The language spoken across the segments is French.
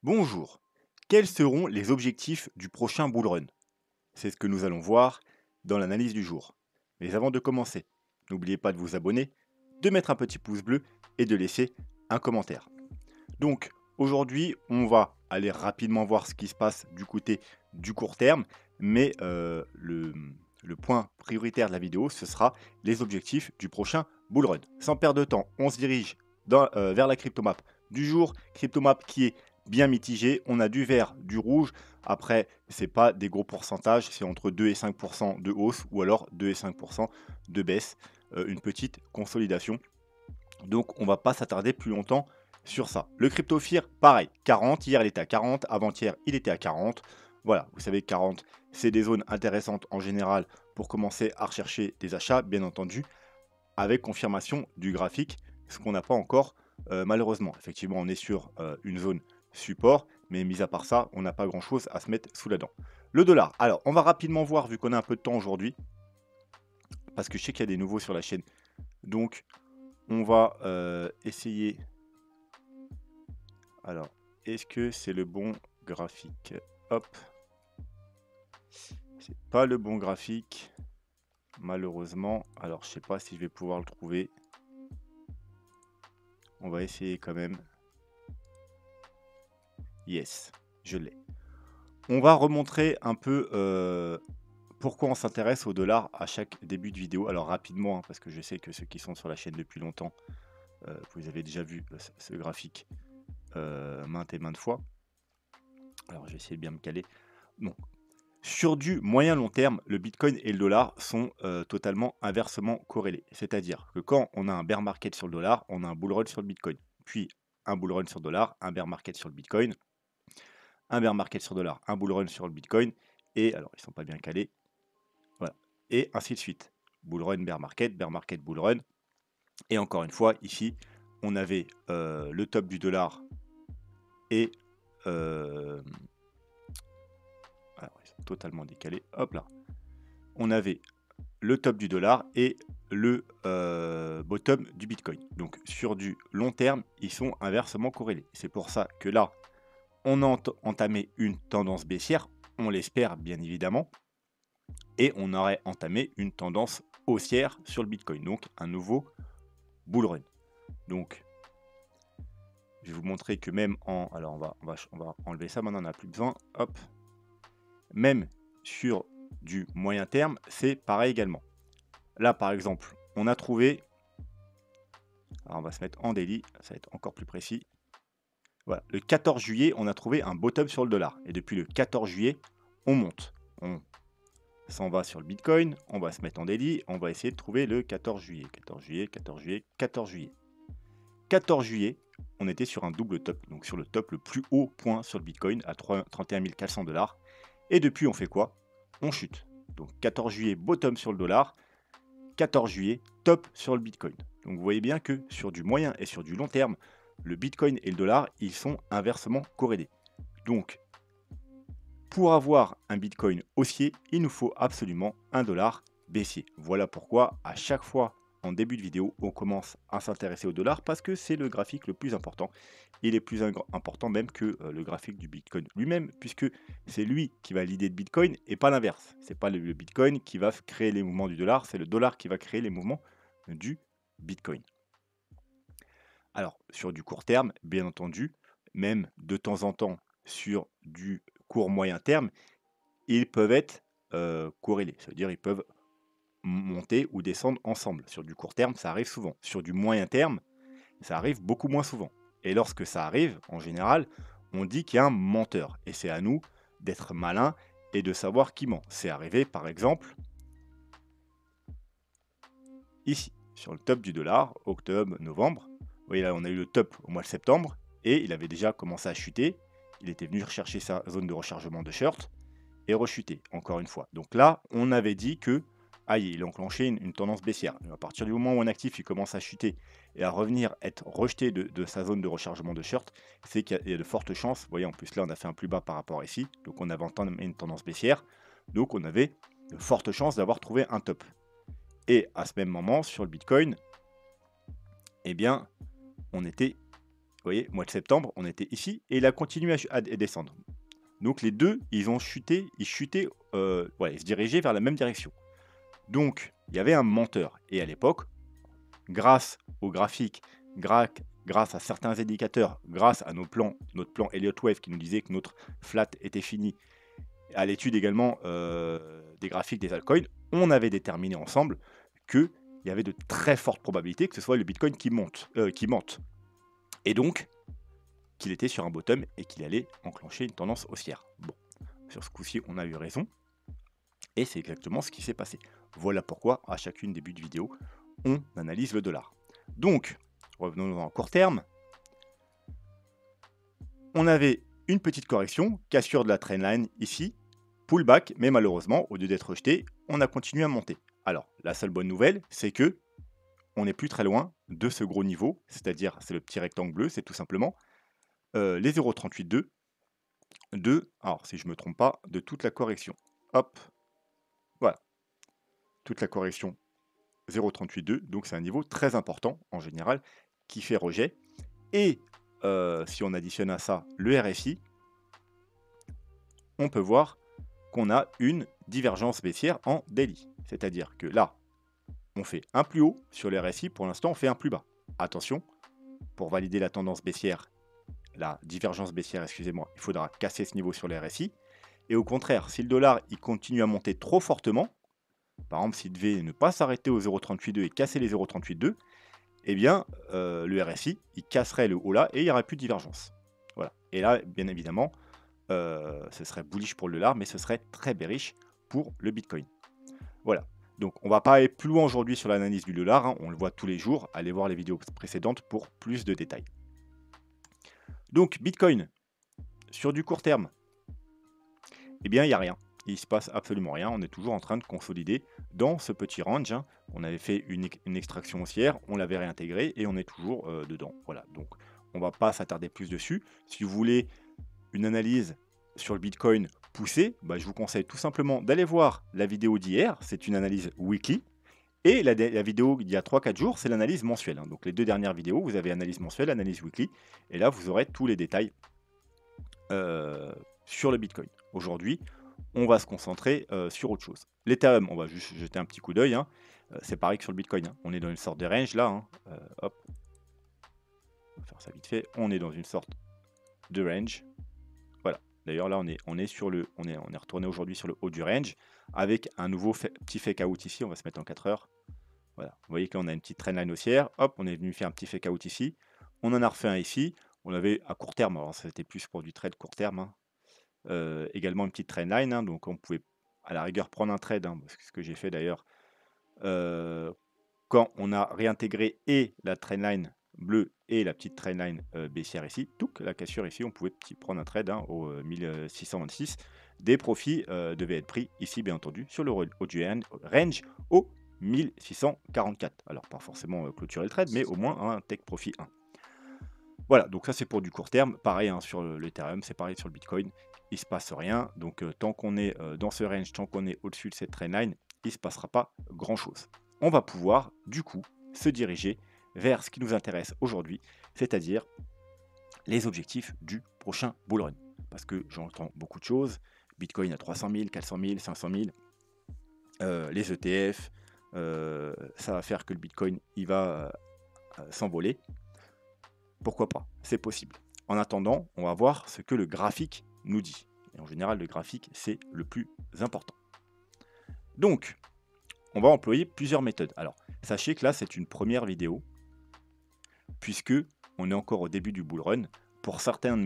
Bonjour. Quels seront les objectifs du prochain bull run? C'est ce que nous allons voir dans l'analyse du jour. Mais avant de commencer, n'oubliez pas de vous abonner, de mettre un petit pouce bleu et de laisser un commentaire. Donc aujourd'hui, on va aller rapidement voir ce qui se passe du côté du court terme, mais le point prioritaire de la vidéo, ce sera les objectifs du prochain bull run. Sans perdre de temps, on se dirige vers la cryptomap du jour, cryptomap qui est bien mitigée. On a du vert, du rouge. Après, ce n'est pas des gros pourcentages, c'est entre 2 et 5% de hausse ou alors 2 et 5% de baisse, une petite consolidation. Donc on ne va pas s'attarder plus longtemps sur ça. Le CryptoFear, pareil, 40, hier il était à 40, avant-hier il était à 40. Voilà, vous savez que 40, c'est des zones intéressantes en général pour commencer à rechercher des achats, bien entendu, avec confirmation du graphique, ce qu'on n'a pas encore malheureusement. Effectivement, on est sur une zone support, mais mis à part ça, on n'a pas grand-chose à se mettre sous la dent. Le dollar, alors on va rapidement voir, vu qu'on a un peu de temps aujourd'hui, parce que je sais qu'il y a des nouveaux sur la chaîne. Donc, on va essayer. Alors, est-ce que c'est le bon graphique? Hop. C'est pas le bon graphique, malheureusement. Alors, je sais pas si je vais pouvoir le trouver. On va essayer quand même. Yes, je l'ai. On va remontrer un peu pourquoi on s'intéresse au dollar à chaque début de vidéo. Alors rapidement, hein, parce que je sais que ceux qui sont sur la chaîne depuis longtemps, vous avez déjà vu ce graphique maintes et maintes fois. Alors je vais essayer de bien me caler. Bon. Sur du moyen long terme, le Bitcoin et le dollar sont totalement inversement corrélés. C'est-à-dire que quand on a un bear market sur le dollar, on a un bull run sur le Bitcoin. Puis un bull run sur le dollar, un bear market sur le Bitcoin. Un bear market sur le dollar, un bull run sur le Bitcoin. Et alors, ils ne sont pas bien calés. Voilà. Et ainsi de suite. Bull run, bear market, bull run. Et encore une fois, ici, on avait le top du dollar et... alors, ils sont totalement décalés. Hop là. On avait le top du dollar et le bottom du Bitcoin. Donc, sur du long terme, ils sont inversement corrélés. C'est pour ça que là, on a entamé une tendance baissière. On l'espère, bien évidemment. Et on aurait entamé une tendance haussière sur le Bitcoin. Donc, un nouveau bull run. Donc, je vais vous montrer que même en... Alors, on va enlever ça, maintenant on n'a plus besoin. Hop. Même sur du moyen terme, c'est pareil également. Là, par exemple, on a trouvé... Alors, on va se mettre en daily, ça va être encore plus précis. Voilà, le 14 juillet, on a trouvé un bottom sur le dollar. Et depuis le 14 juillet, on monte. On s'en va sur le Bitcoin, on va se mettre en daily, on va essayer de trouver le 14 juillet. 14 juillet, 14 juillet, 14 juillet. 14 juillet, on était sur un double top, donc sur le top le plus haut point sur le Bitcoin à 31 400 $. Et depuis, on fait quoi? On chute. Donc 14 juillet, bottom sur le dollar. 14 juillet, top sur le Bitcoin. Donc vous voyez bien que sur du moyen et sur du long terme, le Bitcoin et le dollar, ils sont inversement corrélés. Donc, pour avoir un Bitcoin haussier, il nous faut absolument un dollar baissier. Voilà pourquoi à chaque fois en début de vidéo, on commence à s'intéresser au dollar parce que c'est le graphique le plus important. Il est plus important même que le graphique du Bitcoin lui-même, puisque c'est lui qui va l'idée de Bitcoin et pas l'inverse. C'est pas le Bitcoin qui va créer les mouvements du dollar, c'est le dollar qui va créer les mouvements du Bitcoin. Alors, sur du court terme, bien entendu, même de temps en temps sur du court moyen terme, ils peuvent être corrélés. Ça veut dire ils peuvent monter ou descendre ensemble. Sur du court terme, ça arrive souvent. Sur du moyen terme, ça arrive beaucoup moins souvent. Et lorsque ça arrive, en général, on dit qu'il y a un menteur. Et c'est à nous d'être malin et de savoir qui ment. C'est arrivé, par exemple, ici, sur le top du dollar, octobre, novembre. Vous voyez là, on a eu le top au mois de septembre et il avait déjà commencé à chuter. Il était venu rechercher sa zone de rechargement de short et rechuter, encore une fois. Donc là, on avait dit que, aïe, il a enclenché une tendance baissière. À partir du moment où un actif il commence à chuter et à revenir être rejeté de sa zone de rechargement de short, c'est qu'il y a de fortes chances. Vous voyez, en plus là, on a fait un plus bas par rapport à ici. Donc on avait entamé une tendance baissière. Donc on avait de fortes chances d'avoir trouvé un top. Et à ce même moment, sur le Bitcoin, eh bien, on était voyez, mois de septembre, on était ici et il a continué à descendre. Donc les deux, ils chutaient, ouais, ils se dirigeaient vers la même direction. Donc, il y avait un menteur. Et à l'époque, grâce au graphique, grâce à certains indicateurs, grâce à notre plan Elliott Wave qui nous disait que notre flat était fini, à l'étude également des graphiques des altcoins, on avait déterminé ensemble qu'il y avait de très fortes probabilités que ce soit le Bitcoin qui monte. Et donc, qu'il était sur un bottom et qu'il allait enclencher une tendance haussière. Bon, sur ce coup-ci, on a eu raison. Et c'est exactement ce qui s'est passé. Voilà pourquoi, à chacune des buts de vidéo, on analyse le dollar. Donc, revenons en court terme. On avait une petite correction, cassure de la trendline ici, pullback, mais malheureusement, au lieu d'être rejeté, on a continué à monter. Alors, la seule bonne nouvelle, c'est que on n'est plus très loin de ce gros niveau, c'est-à-dire, c'est le petit rectangle bleu, c'est tout simplement les 0,382 alors si je ne me trompe pas, de toute la correction. Hop, voilà, toute la correction 0,382, donc c'est un niveau très important en général qui fait rejet. Et si on additionne à ça le RSI, on peut voir qu'on a une divergence baissière en daily. C'est-à-dire que là, on fait un plus haut sur le RSI, pour l'instant on fait un plus bas. Attention, pour valider la tendance baissière, la divergence baissière, excusez-moi, il faudra casser ce niveau sur le RSI. Et au contraire, si le dollar il continue à monter trop fortement, par exemple s'il devait ne pas s'arrêter au 0,382 et casser les 0,382, eh bien le RSI il casserait le haut là et il n'y aurait plus de divergence. Voilà. Et là, bien évidemment, ce serait bullish pour le dollar, mais ce serait très bearish pour le Bitcoin. Voilà. Donc on va pas aller plus loin aujourd'hui sur l'analyse du dollar, hein, on le voit tous les jours, allez voir les vidéos précédentes pour plus de détails. Donc Bitcoin, sur du court terme, eh bien il n'y a rien. Il ne se passe absolument rien, on est toujours en train de consolider dans ce petit range. Hein. On avait fait une extraction haussière, on l'avait réintégré et on est toujours dedans. Voilà, donc on ne va pas s'attarder plus dessus. Si vous voulez une analyse sur le Bitcoin poussée, bah, je vous conseille tout simplement d'aller voir la vidéo d'hier, c'est une analyse weekly. Et la vidéo d'il y a 3-4 jours, c'est l'analyse mensuelle. Hein. Donc les deux dernières vidéos, vous avez analyse mensuelle, analyse weekly. Et là, vous aurez tous les détails sur le Bitcoin. Aujourd'hui, on va se concentrer sur autre chose. L'Ethereum, on va juste jeter un petit coup d'œil. Hein. C'est pareil que sur le Bitcoin. Hein. On est dans une sorte de range là. Hein. Hop. On va faire ça vite fait. On est dans une sorte de range. Voilà. D'ailleurs, là, on est retourné aujourd'hui sur le haut du range avec un nouveau petit fake out ici. On va se mettre en 4 heures. Voilà. Vous voyez que là, on a une petite trendline haussière. Hop, on est venu faire un petit fake out ici. On en a refait un ici. On avait à court terme, alors c'était plus pour du trade court terme. Hein. Également une petite trendline, hein, donc on pouvait à la rigueur prendre un trade, hein, ce que j'ai fait d'ailleurs quand on a réintégré et la trendline bleue et la petite trendline baissière ici, la cassure ici, on pouvait prendre un trade hein, au 1626. Des profits devaient être pris ici, bien entendu, sur le haut du range au 1644. Alors, pas forcément clôturer le trade, mais au moins un take profit 1. Voilà, donc ça c'est pour du court terme. Pareil hein, sur l'Ethereum, c'est pareil sur le Bitcoin. Il ne se passe rien. Donc tant qu'on est dans ce range, tant qu'on est au-dessus de cette trendline, il ne se passera pas grand-chose. On va pouvoir du coup se diriger vers ce qui nous intéresse aujourd'hui, c'est-à-dire les objectifs du prochain bull run. Parce que j'entends beaucoup de choses. Bitcoin à 300 000, 400 000, 500 000. Les ETF, ça va faire que le Bitcoin il va s'envoler. Pourquoi pas? C'est possible. En attendant, on va voir ce que le graphique nous dit. Et en général, le graphique, c'est le plus important. Donc, on va employer plusieurs méthodes. Alors, sachez que là, c'est une première vidéo, puisque on est encore au début du bull run. Pour certaines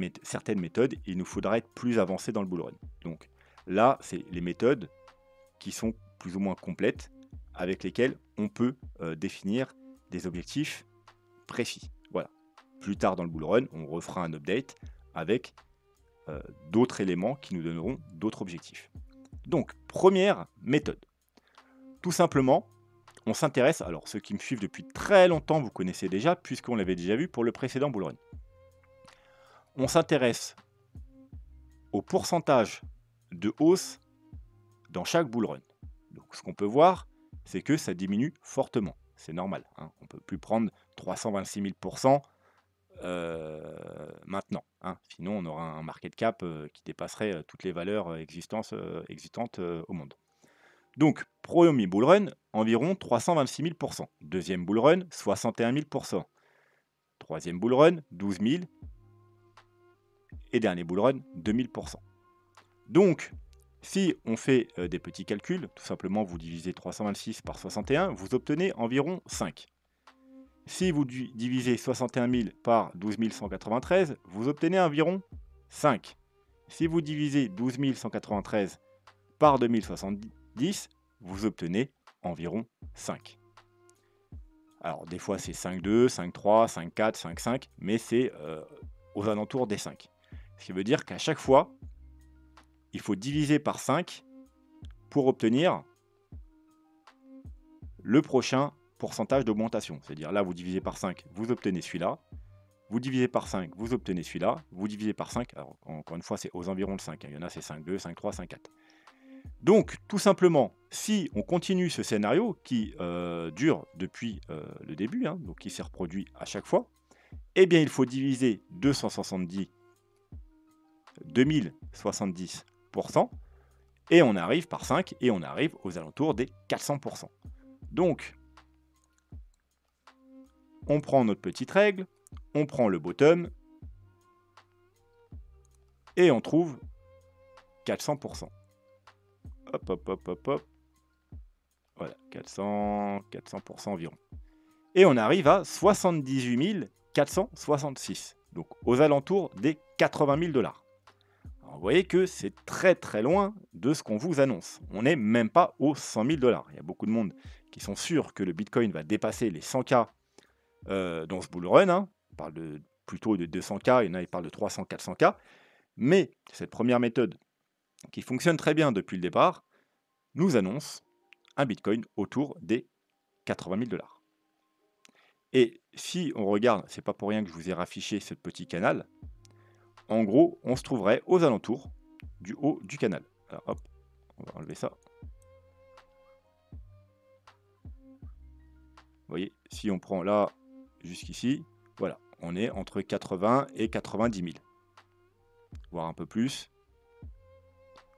méthodes, il nous faudra être plus avancé dans le bull run. Donc, là, c'est les méthodes qui sont plus ou moins complètes, avec lesquelles on peut définir des objectifs précis. Voilà. Plus tard dans le bull run, on refera un update avec d'autres éléments qui nous donneront d'autres objectifs. Donc, première méthode. Tout simplement, on s'intéresse, alors ceux qui me suivent depuis très longtemps, vous connaissez déjà, puisqu'on l'avait déjà vu pour le précédent bull run. On s'intéresse au pourcentage de hausse dans chaque bull run. Donc, ce qu'on peut voir, c'est que ça diminue fortement. C'est normal. Hein. On ne peut plus prendre 326 000% maintenant, hein. Sinon, on aura un market cap qui dépasserait toutes les valeurs existantes au monde. Donc, premier bull run, environ 326 000%. Deuxième bull run, 61 000%. Troisième bull run, 12 000. Et dernier bull run, 2000%. Donc, si on fait des petits calculs, tout simplement vous divisez 326 par 61, vous obtenez environ 5. Si vous divisez 61 000 par 12 193, vous obtenez environ 5. Si vous divisez 12 193 par 2070, vous obtenez environ 5. Alors des fois c'est 5,2, 5,3, 5,4, 5,5, mais c'est aux alentours des 5. Ce qui veut dire qu'à chaque fois, il faut diviser par 5 pour obtenir le prochain pourcentage d'augmentation. C'est-à-dire là, vous divisez par 5, vous obtenez celui-là. Vous divisez par 5, vous obtenez celui-là. Vous divisez par 5, alors encore une fois, c'est aux environs de 5. Il y en a, c'est 5,2, 5,3, 5,4. Donc, tout simplement, si on continue ce scénario qui dure depuis le début, hein, donc qui s'est reproduit à chaque fois, eh bien, il faut diviser 2070% et on arrive par 5 et on arrive aux alentours des 400%. Donc, on prend notre petite règle, on prend le bottom et on trouve 400%. Hop, hop, hop, hop, hop. Voilà, 400% environ. Et on arrive à 78 466, donc aux alentours des 80 000 $. Alors, vous voyez que c'est très très loin de ce qu'on vous annonce. On n'est même pas aux 100 000 $. Il y a beaucoup de monde qui sont sûrs que le Bitcoin va dépasser les 100K dans ce bull run. Hein. On parle plutôt de 200K, il y en a qui parlent de 300, 400K. Mais cette première méthode, qui fonctionne très bien depuis le départ, nous annonce un Bitcoin autour des 80 000 $. Et si on regarde, c'est pas pour rien que je vous ai raffiché ce petit canal, en gros, on se trouverait aux alentours du haut du canal. Alors hop, on va enlever ça. Vous voyez, si on prend là, jusqu'ici, voilà, on est entre 80 et 90 000. Voire un peu plus.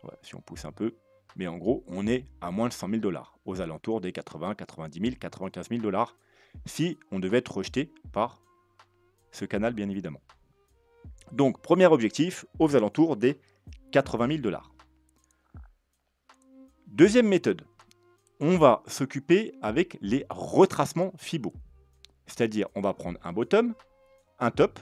Voilà, si on pousse un peu. Mais en gros, on est à moins de 100 000 $, aux alentours des 80, 90 000, 95 000 $, si on devait être rejeté par ce canal, bien évidemment. Donc, premier objectif, aux alentours des 80 000 $. Deuxième méthode, on va s'occuper avec les retracements Fibo. C'est-à-dire, on va prendre un bottom, un top,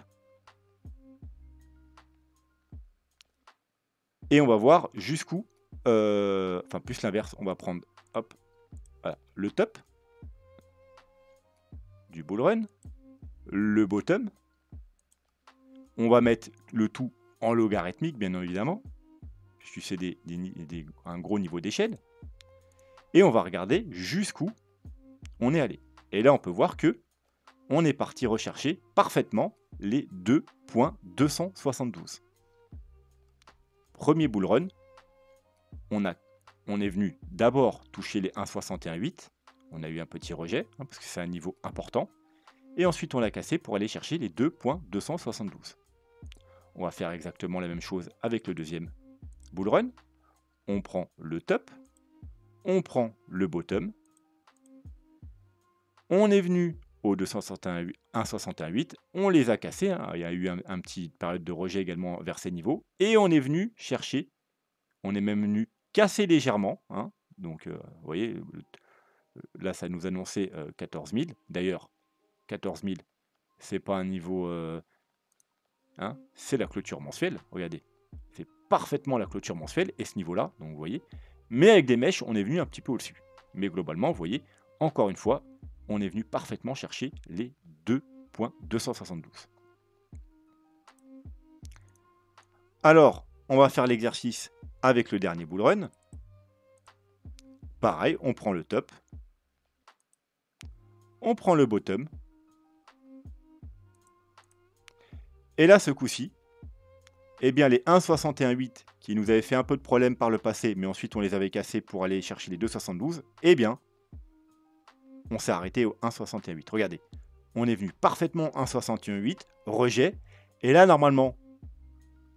et on va voir jusqu'où, enfin plus l'inverse, on va prendre hop, voilà, le top du bull run, le bottom, on va mettre le tout en logarithmique, bien évidemment, puisque c'est un gros niveau d'échelle, et on va regarder jusqu'où on est allé. Et là, on peut voir que on est parti rechercher parfaitement les 2.272. Premier bull run, on est venu d'abord toucher les 1,61,8. On a eu un petit rejet, hein, parce que c'est un niveau important. Et ensuite, on l'a cassé pour aller chercher les 2.272. On va faire exactement la même chose avec le deuxième bull run. On prend le top, on prend le bottom. On est venu au 1,61,8, on les a cassés, hein. Il y a eu un petit période de rejet également vers ces niveaux, et on est venu chercher, on est même venu casser légèrement, hein. Donc vous voyez, là ça nous annonçait 14 000, d'ailleurs 14 000, c'est pas un niveau, hein, c'est la clôture mensuelle, regardez, c'est parfaitement la clôture mensuelle, et ce niveau-là, donc vous voyez, mais avec des mèches, on est venu un petit peu au-dessus. Mais globalement, vous voyez, encore une fois, on est venu parfaitement chercher les 2.272. Alors, on va faire l'exercice avec le dernier bull run. Pareil, on prend le top, on prend le bottom, et là, ce coup-ci, eh bien, les 1,61,8 qui nous avaient fait un peu de problème par le passé, mais ensuite on les avait cassés pour aller chercher les 2,72, eh bien, on s'est arrêté au 1,61,8. Regardez, on est venu parfaitement 1,61,8, rejet. Et là, normalement,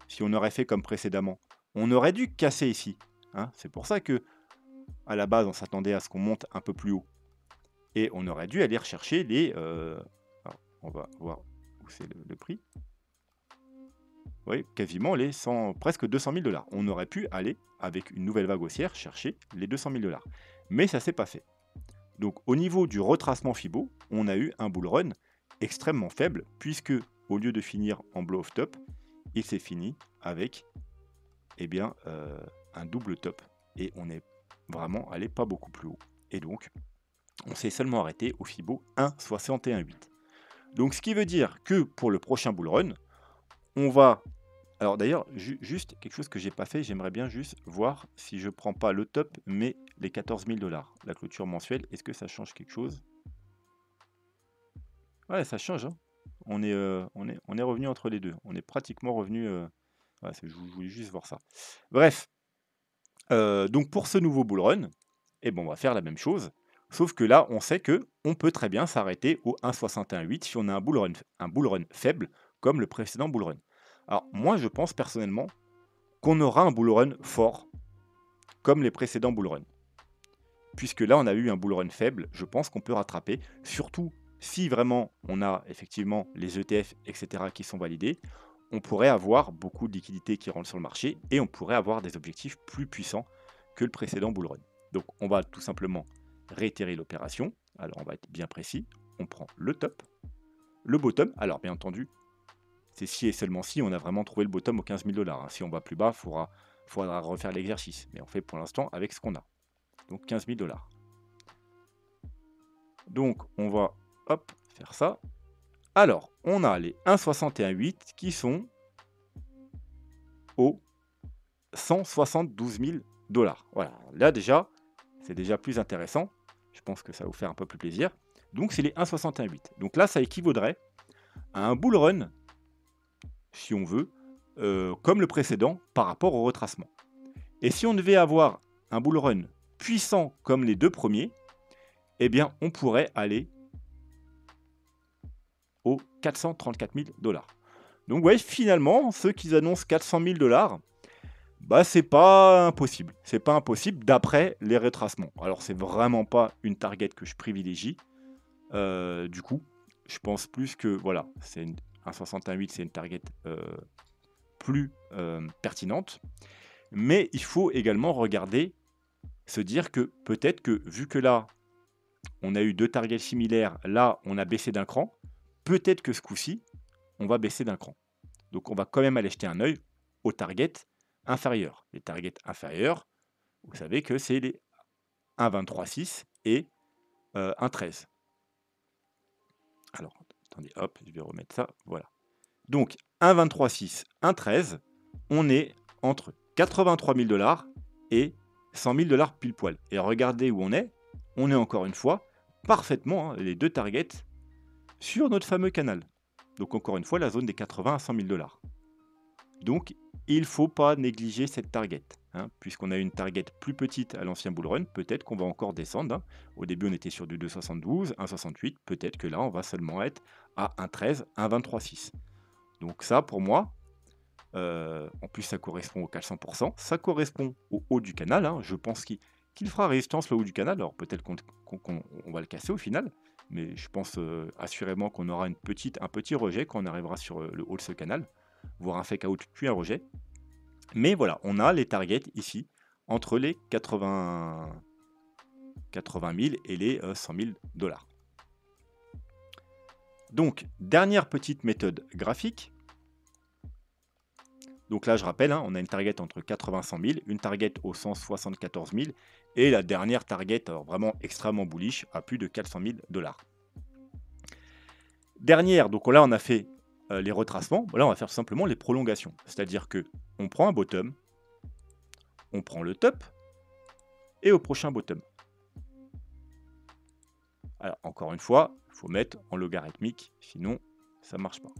si on aurait fait comme précédemment, on aurait dû casser ici. Hein. C'est pour ça que à la base, on s'attendait à ce qu'on monte un peu plus haut. Et on aurait dû aller rechercher les... alors, on va voir où c'est le prix. Oui, quasiment les 100, presque 200 000 $. On aurait pu aller, avec une nouvelle vague haussière, chercher les 200 000 $. Mais ça ne s'est pas fait. Donc au niveau du retracement Fibo, on a eu un bull run extrêmement faible, puisque au lieu de finir en blow-off top, il s'est fini avec eh bien, un double top. Et on est vraiment allé pas beaucoup plus haut. Et donc, on s'est seulement arrêté au Fibo 1,61,8. Donc ce qui veut dire que pour le prochain bull run, on va... Alors d'ailleurs, juste quelque chose que j'ai pas fait, j'aimerais bien juste voir si je prends pas le top, mais les 14 000 $. La clôture mensuelle, est-ce que ça change quelque chose? Ouais, ça change. Hein. On est revenu entre les deux. On est pratiquement revenu... ouais, je voulais juste voir ça. Bref. Donc pour ce nouveau bull run, eh ben, on va faire la même chose. Sauf que là, on sait que on peut très bien s'arrêter au 1,61,8 si on a un bull run faible, comme le précédent bull run. Alors moi, je pense personnellement qu'on aura un bull run fort, comme les précédents bull run. Puisque là, on a eu un bull run faible, je pense qu'on peut rattraper, surtout si vraiment on a effectivement les ETF, etc. qui sont validés, on pourrait avoir beaucoup de liquidités qui rentrent sur le marché et on pourrait avoir des objectifs plus puissants que le précédent bull run. Donc on va tout simplement réitérer l'opération. Alors on va être bien précis. On prend le top, le bottom. Alors bien entendu, c'est si et seulement si on a vraiment trouvé le bottom aux 15 000 $. Hein. Si on va plus bas, il faudra refaire l'exercice. Mais on fait pour l'instant avec ce qu'on a. Donc 15 000 $. Donc on va hop, faire ça. Alors, on a les 1,61,8 qui sont aux 172 000 $. Voilà, là déjà, c'est déjà plus intéressant. Je pense que ça va vous faire un peu plus plaisir. Donc c'est les 1,61,8. Donc là, ça équivaudrait à un bull run, si on veut, comme le précédent par rapport au retracement. Et si on devait avoir un bull run puissant comme les deux premiers, eh bien, on pourrait aller aux 434 000 $. Donc, ouais, finalement, ceux qui annoncent 400 000 $, bah, c'est pas impossible. C'est pas impossible d'après les retracements. Alors, c'est vraiment pas une target que je privilégie. Du coup, je pense plus que, voilà, c'est un 61,8, c'est une target plus pertinente. Mais il faut également regarder, se dire que peut-être que, vu que là, on a eu deux targets similaires, là, on a baissé d'un cran, peut-être que ce coup-ci, on va baisser d'un cran. Donc, on va quand même aller jeter un œil aux targets inférieurs. Les targets inférieurs, vous savez que c'est les 1,23,6 et 1,13. Alors, attendez, hop, je vais remettre ça, voilà. Donc, 1,23,6, 1,13, on est entre 83 000 $ et 100 000 $ pile poil. Et regardez où on est encore une fois parfaitement, hein, les deux targets sur notre fameux canal. Donc encore une fois, la zone des 80 à 100 000 $. Donc il ne faut pas négliger cette target. Hein, puisqu'on a une target plus petite à l'ancien bull run, peut-être qu'on va encore descendre. Hein. Au début, on était sur du 2,72, 1,68. Peut-être que là, on va seulement être à 1,13, 1,23,6. Donc ça, pour moi, en plus, ça correspond au 400%. Ça correspond au haut du canal. Hein. Je pense qu'il fera résistance le haut du canal. Alors peut-être qu'on va le casser au final. Mais je pense assurément qu'on aura un petit rejet quand on arrivera sur le haut de ce canal, voire un fake out puis un rejet. Mais voilà, on a les targets ici entre les 80 000 et les 100 000 $. Donc, dernière petite méthode graphique. Donc là, je rappelle, hein, on a une target entre 80 et 100 000, une target aux 174 000 et la dernière target, alors vraiment extrêmement bullish, à plus de 400 000 $. Dernière, donc là, on a fait les retracements. Là, on va faire simplement les prolongations. C'est-à-dire que on prend un bottom, on prend le top et au prochain bottom. Alors, encore une fois, il faut mettre en logarithmique, sinon ça ne marche pas.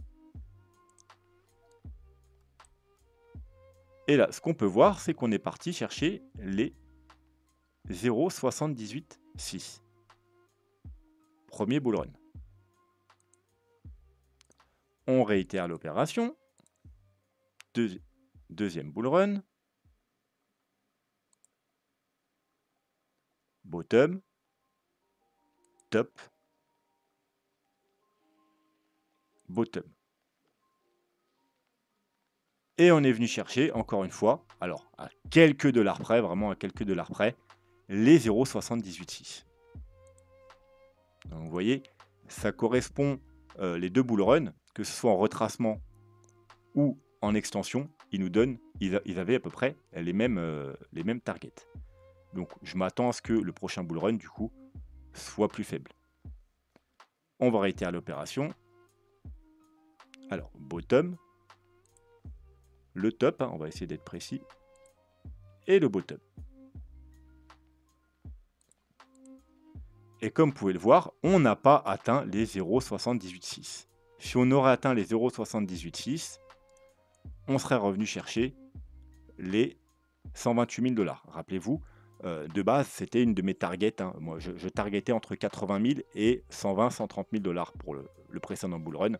Et là, ce qu'on peut voir, c'est qu'on est parti chercher les 0,78,6. Premier bull run. On réitère l'opération. Deuxième bull run. Bottom. Top. Bottom. Et on est venu chercher, encore une fois, alors à quelques dollars près, vraiment à quelques dollars près, les 0,786. Donc vous voyez, ça correspond, les deux bull run, que ce soit en retracement ou en extension, ils avaient à peu près les mêmes targets. Donc je m'attends à ce que le prochain bull run, du coup, soit plus faible. On va réitérer l'opération. Alors, bottom, le top, hein, on va essayer d'être précis, et le bottom. Et comme vous pouvez le voir, on n'a pas atteint les 0,786. Si on aurait atteint les 0,786, on serait revenu chercher les 128 000 $. Rappelez-vous, de base, c'était une de mes targets. Hein. Moi, je targetais entre 80 000 et 120-130 000 $ pour le précédent bull run.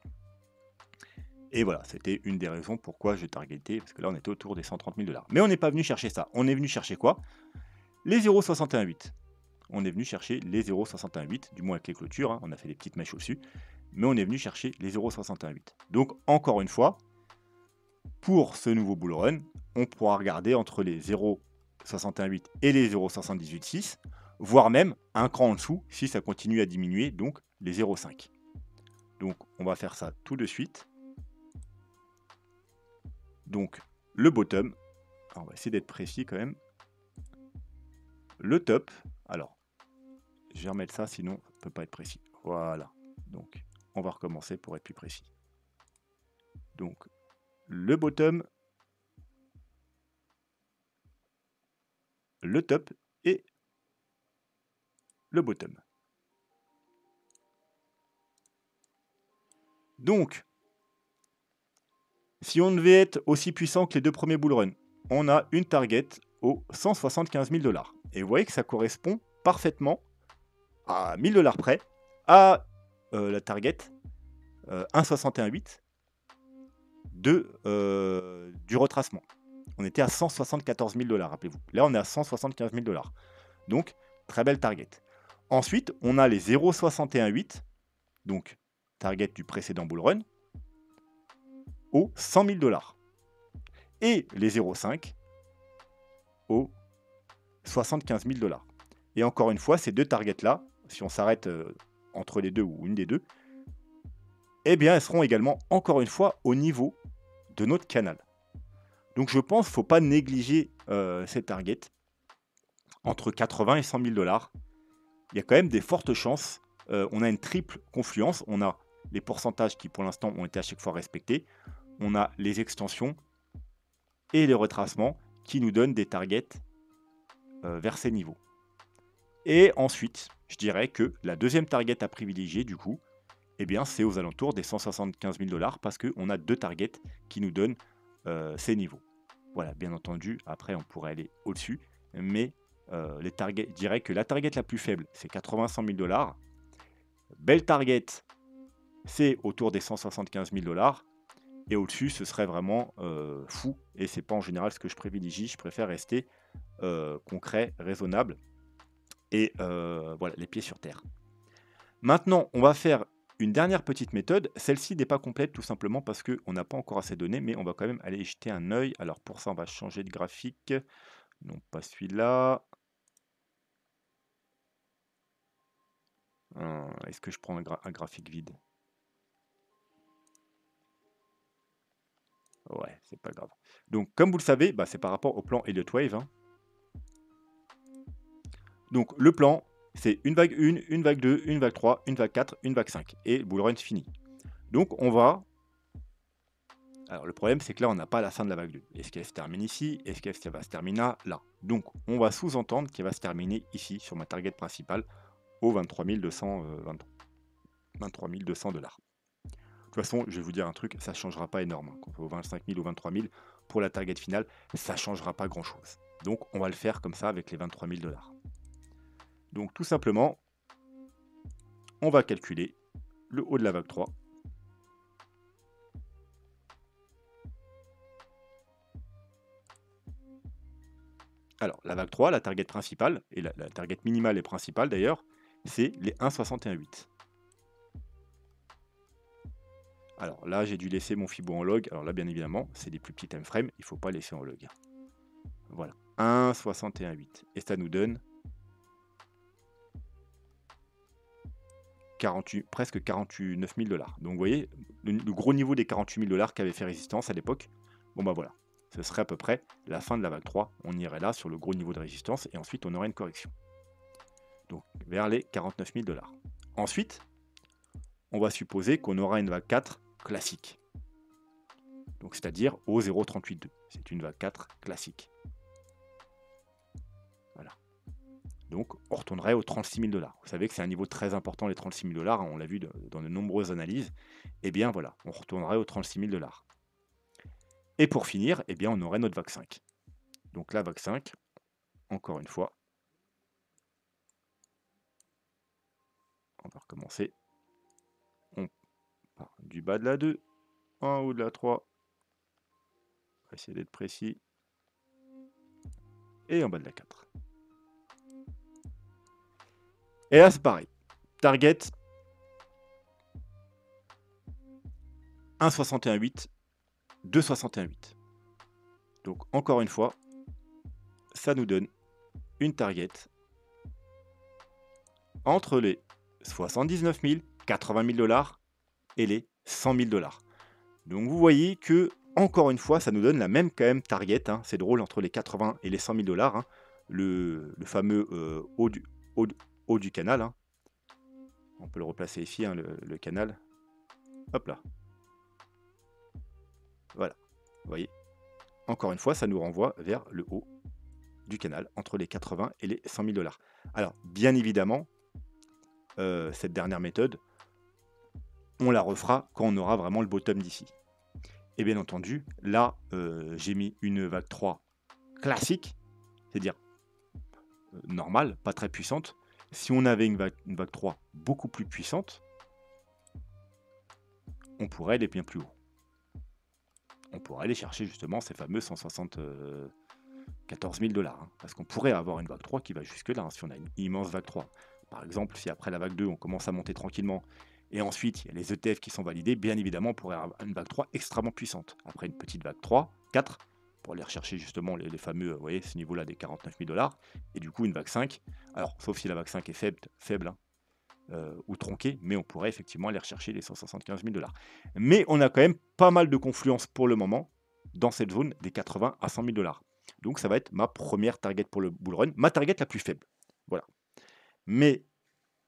Et voilà, c'était une des raisons pourquoi je targetais, parce que là, on était autour des 130 000 $. Mais on n'est pas venu chercher ça. On est venu chercher quoi? Les 0,618. On est venu chercher les 0,618, du moins avec les clôtures. Hein. On a fait des petites mèches au-dessus. Mais on est venu chercher les 0,618. Donc, encore une fois, pour ce nouveau bull run, on pourra regarder entre les 0,618 et les 0,786, voire même un cran en dessous si ça continue à diminuer, donc les 0,5. Donc on va faire ça tout de suite. Donc le bottom, alors, on va essayer d'être précis quand même. Le top, alors je vais remettre ça sinon ça ne peut pas être précis. Voilà, donc on va recommencer pour être plus précis. Donc le bottom, le top et le bottom. Donc, si on devait être aussi puissant que les deux premiers bull runs, on a une target aux 175 000 $. Et vous voyez que ça correspond parfaitement à 1000 $ près à la target 1,618 du retracement. On était à 174 000 $, rappelez-vous. Là, on est à 175 000 $. Donc, très belle target. Ensuite, on a les 0,618, donc target du précédent bull run, aux 100 000 $. Et les 0,5 aux 75 000 $. Et encore une fois, ces deux targets-là, si on s'arrête entre les deux ou une des deux, eh bien, elles seront également, encore une fois, au niveau de notre canal. Donc je pense qu'il ne faut pas négliger ces targets. Entre 80 et 100 000 $, il y a quand même des fortes chances. On a une triple confluence. On a les pourcentages qui, pour l'instant, ont été à chaque fois respectés. On a les extensions et les retracements qui nous donnent des targets vers ces niveaux. Et ensuite, je dirais que la deuxième target à privilégier, du coup, eh bien, c'est aux alentours des 175 000 $ parce qu'on a deux targets qui nous donnent ces niveaux. Voilà, bien entendu, après, on pourrait aller au-dessus, mais les targets, je dirais que la target la plus faible, c'est 80-100 000 $. Belle target, c'est autour des 175 000 $. Et au-dessus, ce serait vraiment fou. Et c'est pas en général ce que je privilégie. Je préfère rester concret, raisonnable. Et voilà, les pieds sur terre. Maintenant, on va faire une dernière petite méthode. Celle-ci n'est pas complète tout simplement parce qu'on n'a pas encore assez de données, mais on va quand même aller y jeter un œil. Alors pour ça, on va changer de graphique. Non, pas celui-là. Est-ce que je prends un graphique vide? Ouais, c'est pas grave. Donc, comme vous le savez, bah, c'est par rapport au plan Elliott Wave. Hein. Donc, le plan, c'est une vague 1, une vague 2, une vague 3, une vague 4, une vague 5. Et bull run fini. Donc, on va... Alors, le problème, c'est que là, on n'a pas la fin de la vague 2. Est-ce qu'elle se termine ici? Est-ce qu'elle va se terminer là? Donc, on va sous-entendre qu'elle va se terminer ici, sur ma target principale, au 23 200 $. De toute façon, je vais vous dire un truc, ça ne changera pas énorme. Hein. Qu'on soit au 25 000 ou 23 000, pour la target finale, ça ne changera pas grand-chose. Donc, on va le faire comme ça avec les 23 000 $. Donc, tout simplement, on va calculer le haut de la vague 3. Alors, la vague 3, la target principale, et la target minimale et principale d'ailleurs, c'est les 1,61,8. Alors là, j'ai dû laisser mon Fibo en log. Alors là, bien évidemment, c'est des plus petits time frames, il ne faut pas laisser en log. Voilà, 1,61,8. Et ça nous donne presque 49 000 $. Donc vous voyez, le gros niveau des 48 000 $ qui avait fait résistance à l'époque, bon bah voilà, ce serait à peu près la fin de la vague 3. On irait là sur le gros niveau de résistance et ensuite on aurait une correction. Donc vers les 49 000 $. Ensuite, on va supposer qu'on aura une vague 4 classique. Donc c'est-à-dire au 0,382. C'est une vague 4 classique. Voilà. Donc on retournerait aux 36 000 $. Vous savez que c'est un niveau très important, les 36 000 $, hein, on l'a vu dans de nombreuses analyses. Et bien voilà, on retournerait aux 36 000 $. Et pour finir, eh bien, on aurait notre vague 5. Donc la vague 5, encore une fois, on va recommencer. On part du bas de la 2, en haut de la 3. On va essayer d'être précis. Et en bas de la 4. Et là, c'est pareil. Target 1,61,8, 2,61,8. Donc encore une fois, ça nous donne une target entre les 79 000, 80 000 $ et les 100 000 $. Donc vous voyez que, encore une fois, ça nous donne la même quand même target. Hein. C'est drôle, entre les 80 et les 100 000 $. Hein. Le fameux haut du canal. Hein. On peut le replacer ici, hein, le canal. Hop là. Voilà. Vous voyez. Encore une fois, ça nous renvoie vers le haut du canal, entre les 80 et les 100 000 $. Alors, bien évidemment, cette dernière méthode, on la refera quand on aura vraiment le bottom d'ici. Et bien entendu, là, j'ai mis une vague 3 classique, c'est-à-dire normale, pas très puissante. Si on avait une vague 3 beaucoup plus puissante, on pourrait aller bien plus haut. On pourrait aller chercher justement ces fameux 174 000 $. Hein, parce qu'on pourrait avoir une vague 3 qui va jusque-là, hein, si on a une immense vague 3. Par exemple, si après la vague 2, on commence à monter tranquillement, et ensuite, il y a les ETF qui sont validés, bien évidemment, on pourrait avoir une vague 3 extrêmement puissante. Après une petite vague 3, 4, pour aller rechercher justement les fameux, vous voyez, ce niveau-là des 49 000 $, et du coup une vague 5, alors sauf si la vague 5 est faible hein, ou tronquée, mais on pourrait effectivement aller rechercher les 175 000 $. Mais on a quand même pas mal de confluence pour le moment dans cette zone des 80 à 100 000 $. Donc ça va être ma première target pour le bull run, ma target la plus faible. Voilà. Mais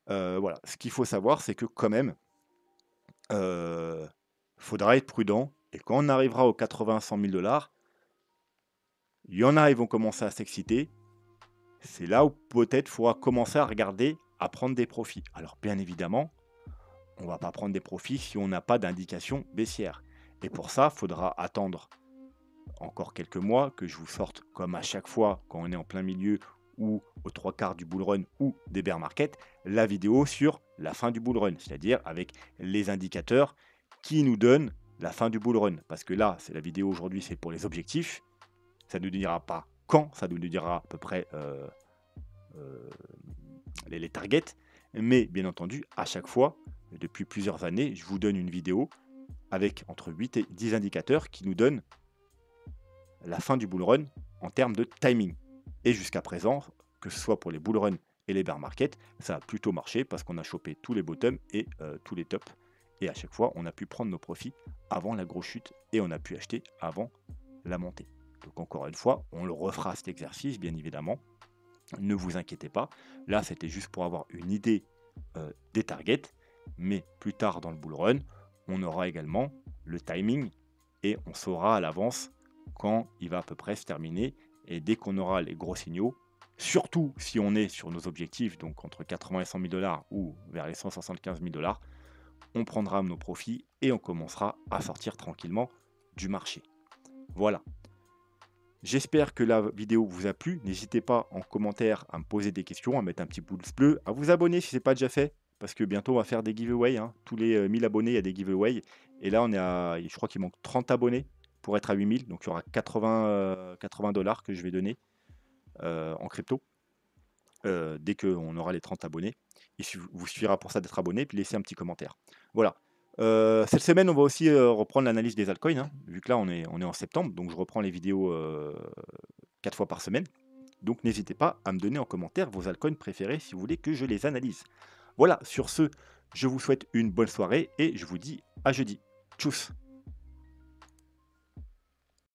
voilà, ce qu'il faut savoir, c'est que quand même, faudra être prudent. Et quand on arrivera aux 80 100 000 $, il y en a, ils vont commencer à s'exciter. C'est là où peut-être il faudra commencer à regarder, à prendre des profits. Alors bien évidemment, on ne va pas prendre des profits si on n'a pas d'indication baissière. Et pour ça, il faudra attendre encore quelques mois que je vous sorte, comme à chaque fois, quand on est en plein milieu ou aux 3/4 du bull run ou des bear market, la vidéo sur la fin du bull run, c'est-à-dire avec les indicateurs qui nous donnent la fin du bull run. Parce que là, c'est la vidéo aujourd'hui, c'est pour les objectifs. Ça ne nous dira pas quand, ça nous dira à peu près les targets. Mais bien entendu, à chaque fois, depuis plusieurs années, je vous donne une vidéo avec entre 8 et 10 indicateurs qui nous donnent la fin du bull run en termes de timing. Et jusqu'à présent, que ce soit pour les bull run et les bear market, ça a plutôt marché parce qu'on a chopé tous les bottoms et tous les tops. Et à chaque fois, on a pu prendre nos profits avant la grosse chute et on a pu acheter avant la montée. Donc encore une fois, on le refera cet exercice, bien évidemment. Ne vous inquiétez pas. Là, c'était juste pour avoir une idée des targets. Mais plus tard dans le bull run, on aura également le timing et on saura à l'avance quand il va à peu près se terminer. Et dès qu'on aura les gros signaux, surtout si on est sur nos objectifs, donc entre 80 et 100 000 $ ou vers les 175 000 $, on prendra nos profits et on commencera à sortir tranquillement du marché. Voilà. J'espère que la vidéo vous a plu. N'hésitez pas en commentaire à me poser des questions, à mettre un petit pouce bleu, à vous abonner si ce n'est pas déjà fait. Parce que bientôt on va faire des giveaways. Hein. Tous les 1000 abonnés, il y a des giveaways. Et là, on est à, je crois qu'il manque 30 abonnés pour être à 8000. Donc il y aura 80 $ que je vais donner. en crypto, dès qu'on aura les 30 abonnés. Vous suffira pour ça d'être abonné, puis laisser un petit commentaire. Voilà. Cette semaine, on va aussi, reprendre l'analyse des altcoins, hein, vu que là, on est en septembre, donc je reprends les vidéos, 4 fois par semaine. Donc n'hésitez pas à me donner en commentaire vos altcoins préférés si vous voulez que je les analyse. Voilà, sur ce, je vous souhaite une bonne soirée et je vous dis à jeudi. Tchuss!